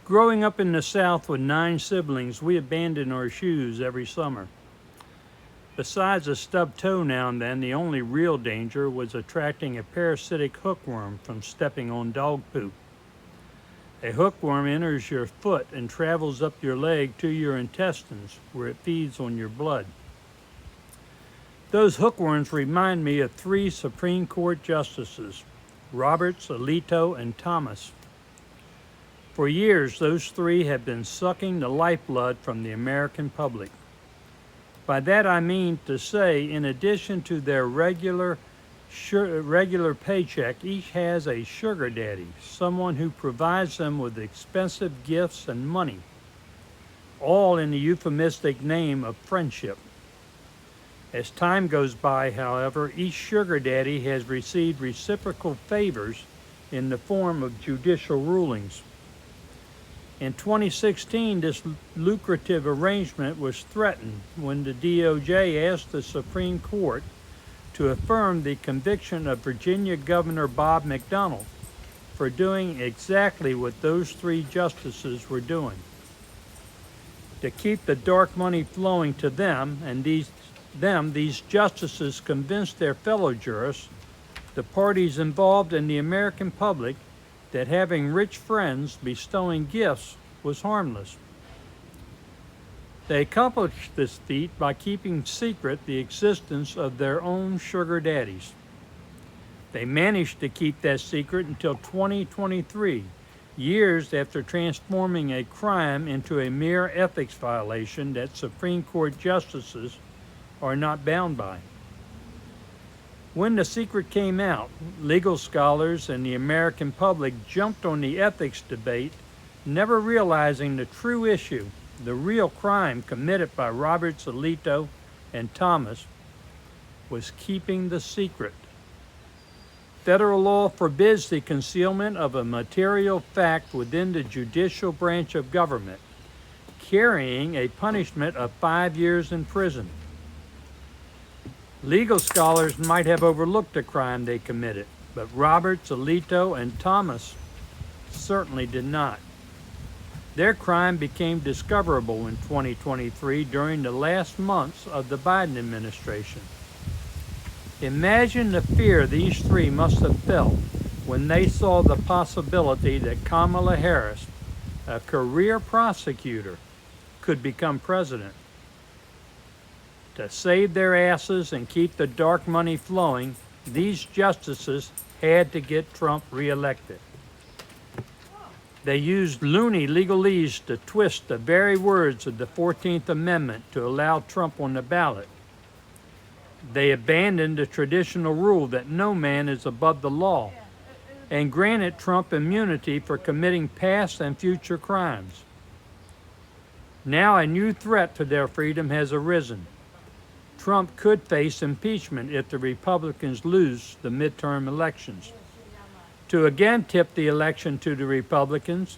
Growing up in the South with 9 siblings, we abandoned our shoes every summer. Besides a stubbed toe now and then, the only real danger was attracting a parasitic hookworm from stepping on dog poop. A hookworm enters your foot and travels up your leg to your intestines, where it feeds on your blood. Those hookworms remind me of 3 Supreme Court justices, Roberts, Alito, and Thomas. For years, those 3 have been sucking the lifeblood from the American public. By that I mean to say, in addition to their regular paycheck, each has a sugar daddy, someone who provides them with expensive gifts and money, all in the euphemistic name of friendship. As time goes by, however, each sugar daddy has received reciprocal favors in the form of judicial rulings. In 2016, this lucrative arrangement was threatened when the DOJ asked the Supreme Court to affirm the conviction of Virginia Governor Bob McDonnell for doing exactly what those 3 justices were doing. To keep the dark money flowing to them, these justices convinced their fellow jurists, the parties involved, and the American public that having rich friends bestowing gifts was harmless. They accomplished this feat by keeping secret the existence of their own sugar daddies. They managed to keep that secret until 2023, years after transforming a crime into a mere ethics violation that Supreme Court justices are not bound by. When the secret came out, legal scholars and the American public jumped on the ethics debate, never realizing the true issue, the real crime committed by Roberts, Alito, and Thomas, was keeping the secret. Federal law forbids the concealment of a material fact within the judicial branch of government, carrying a punishment of 5 years in prison. Legal scholars might have overlooked the crime they committed, but Roberts, Alito, and Thomas certainly did not. Their crime became discoverable in 2023 during the last months of the Biden administration. Imagine the fear these 3 must have felt when they saw the possibility that Kamala Harris, a career prosecutor, could become president. To save their asses and keep the dark money flowing, these justices had to get Trump reelected. They used loony legalese to twist the very words of the 14th Amendment to allow Trump on the ballot. They abandoned the traditional rule that no man is above the law and granted Trump immunity for committing past and future crimes. Now a new threat to their freedom has arisen. Trump could face impeachment if the Republicans lose the midterm elections. To again tip the election to the Republicans,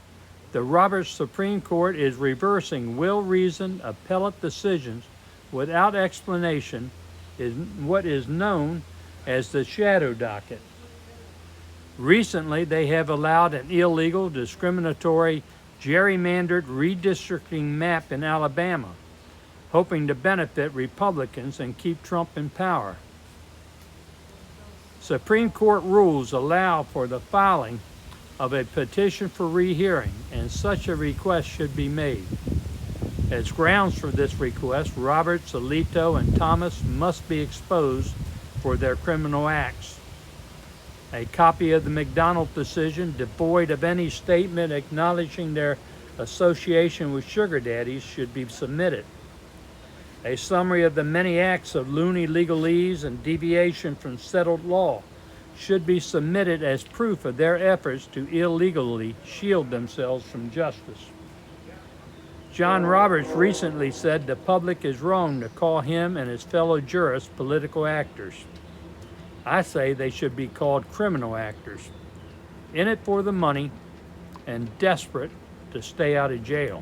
the Roberts Supreme Court is reversing well-reasoned appellate decisions without explanation in what is known as the shadow docket. Recently, they have allowed an illegal, discriminatory, gerrymandered redistricting map in Alabama, hoping to benefit Republicans and keep Trump in power. Supreme Court rules allow for the filing of a petition for rehearing, and such a request should be made. As grounds for this request, Roberts, Alito, and Thomas must be exposed for their criminal acts. A copy of the McDonnell decision, devoid of any statement acknowledging their association with sugar daddies, should be submitted. A summary of the many acts of loony legalese and deviation from settled law should be submitted as proof of their efforts to illegally shield themselves from justice. John Roberts recently said the public is wrong to call him and his fellow jurists political actors. I say they should be called criminal actors, in it for the money and desperate to stay out of jail.